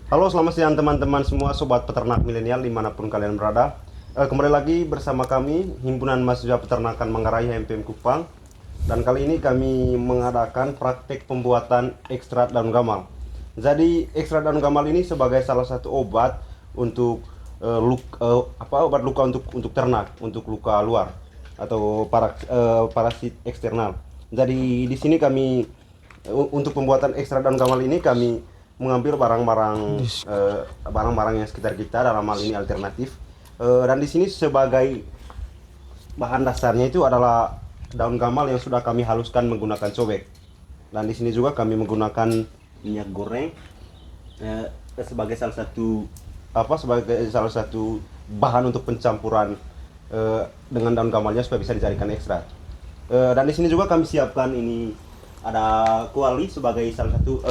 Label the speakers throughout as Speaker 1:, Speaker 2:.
Speaker 1: Halo, selamat siang teman-teman semua sobat peternak milenial dimanapun kalian berada. Kembali lagi bersama kami Himpunan Mahasiswa Peternakan Manggarai HMPM Kupang. Dan kali ini kami mengadakan praktek pembuatan ekstrak daun gamal. Jadi ekstrak daun gamal ini sebagai salah satu obat untuk obat luka untuk ternak, untuk luka luar atau parasit eksternal. Jadi di sini kami untuk pembuatan ekstrak daun gamal ini kami mengambil barang-barang yang sekitar kita, dalam hal ini alternatif. Dan di sini sebagai bahan dasarnya itu adalah daun gamal yang sudah kami haluskan menggunakan cobek. Dan di sini juga kami menggunakan minyak goreng sebagai salah satu bahan untuk pencampuran dengan daun gamalnya supaya bisa dijadikan ekstrak. Dan di sini juga kami siapkan ini ada kuali sebagai salah satu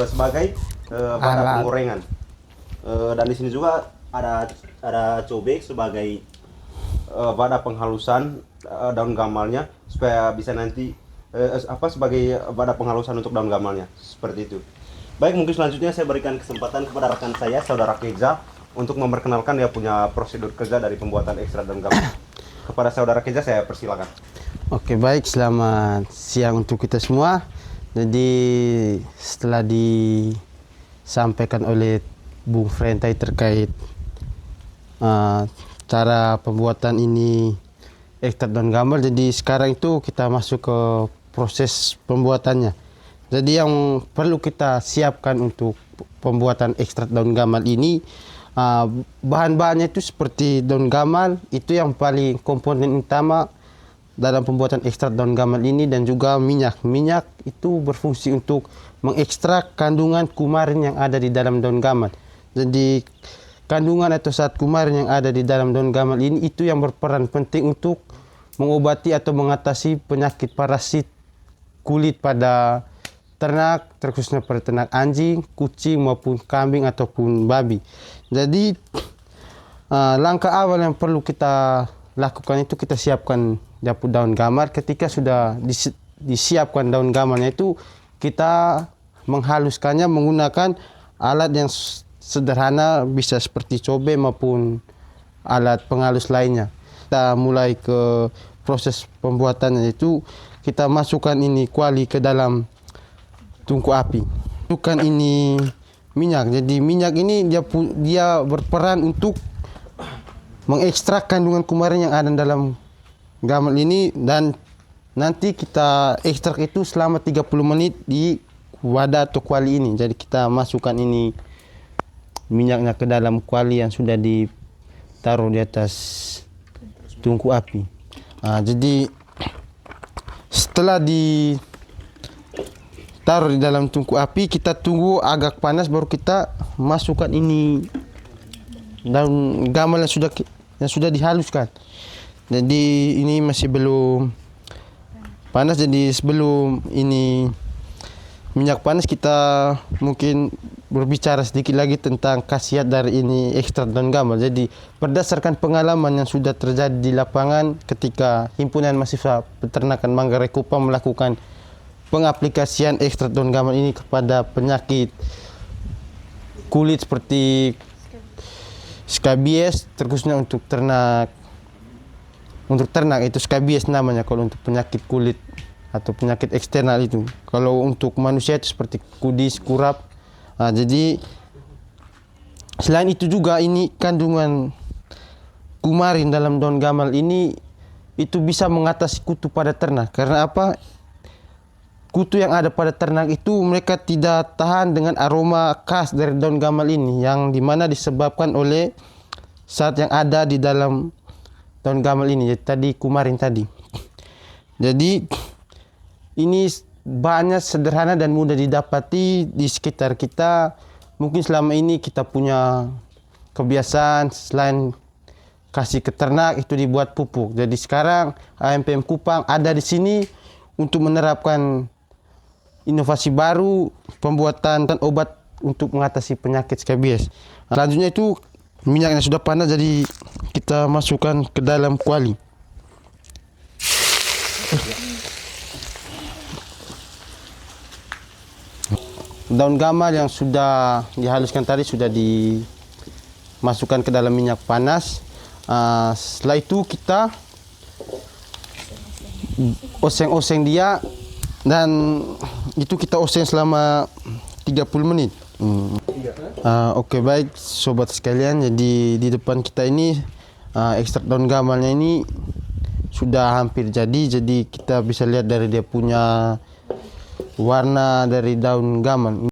Speaker 1: bahan penggorengan. Dan di sini juga ada cobek sebagai wadah penghalusan daun gamalnya supaya bisa nanti sebagai wadah penghalusan untuk daun gamalnya, seperti itu. Baik, mungkin selanjutnya saya berikan kesempatan kepada rekan saya, saudara Keza, untuk memperkenalkan dia punya prosedur kerja dari pembuatan ekstrak daun gamal. Kepada saudara Keza saya persilakan.
Speaker 2: Oke, baik, selamat siang untuk kita semua. Jadi setelah disampaikan oleh Bung Frentai terkait cara pembuatan ini ekstrak daun gamal, jadi sekarang itu kita masuk ke proses pembuatannya. Jadi yang perlu kita siapkan untuk pembuatan ekstrak daun gamal ini, bahan-bahannya itu seperti daun gamal, itu yang paling komponen utama dalam pembuatan ekstrak daun gamal ini, dan juga minyak. Minyak itu berfungsi untuk mengekstrak kandungan kumarin yang ada di dalam daun gamal. Jadi kandungan atau zat kumarin yang ada di dalam daun gamal ini itu yang berperan penting untuk mengobati atau mengatasi penyakit parasit kulit pada ternak, terkhususnya pada ternak anjing, kucing maupun kambing ataupun babi. Jadi langkah awal yang perlu kita lakukan itu kita siapkan dapur daun gamal. Ketika sudah disiapkan daun gamalnya itu, kita menghaluskannya menggunakan alat yang sederhana, bisa seperti cobek maupun alat penghalus lainnya. Kita mulai ke proses pembuatannya, itu kita masukkan ini kuali ke dalam tungku api. Masukkan ini minyak. Jadi minyak ini dia berperan untuk mengekstrak kandungan kumarin yang ada dalam gamal ini, dan nanti kita ekstrak itu selama 30 menit di wadah atau kuali ini. Jadi kita masukkan ini minyaknya ke dalam kuali yang sudah ditaruh di atas tungku api. Jadi setelah ditaruh di dalam tungku api, kita tunggu agak panas baru kita masukkan ini daun gamal yang sudah dihaluskan. Jadi ini masih belum panas, jadi sebelum ini minyak panas kita mungkin berbicara sedikit lagi tentang khasiat dari ini ekstrak daun gamal. Jadi berdasarkan pengalaman yang sudah terjadi di lapangan ketika Himpunan Mahasiswa Peternakan Manggarai Kupang melakukan pengaplikasian ekstrak daun gamal ini kepada penyakit kulit seperti skabies, terkhususnya untuk ternak itu skabies namanya kalau untuk penyakit kulit atau penyakit eksternal itu. Kalau untuk manusia itu seperti kudis, kurap. Jadi selain itu juga ini kandungan kumarin dalam daun gamal ini itu bisa mengatasi kutu pada ternak. Karena apa? Kutu yang ada pada ternak itu mereka tidak tahan dengan aroma khas dari daun gamal ini, yang dimana disebabkan oleh zat yang ada di dalam daun gamal ini, jadi tadi kumarin tadi. Jadi ini bahannya sederhana dan mudah didapati di sekitar kita. Mungkin selama ini kita punya kebiasaan selain kasih ke ternak itu dibuat pupuk. Jadi sekarang HMPM Kupang ada di sini untuk menerapkan inovasi baru pembuatan dan obat untuk mengatasi penyakit skabies. Selanjutnya itu minyaknya sudah panas, jadi kita masukkan ke dalam kuali. daun gamal yang sudah dihaluskan tadi sudah dimasukkan ke dalam minyak panas. Setelah itu kita oseng-oseng dia, dan itu kita oseng selama 30 menit. Oke, baik sobat sekalian, jadi di depan kita ini ekstrak daun gamalnya ini sudah hampir jadi kita bisa lihat dari dia punya warna dari daun gamal.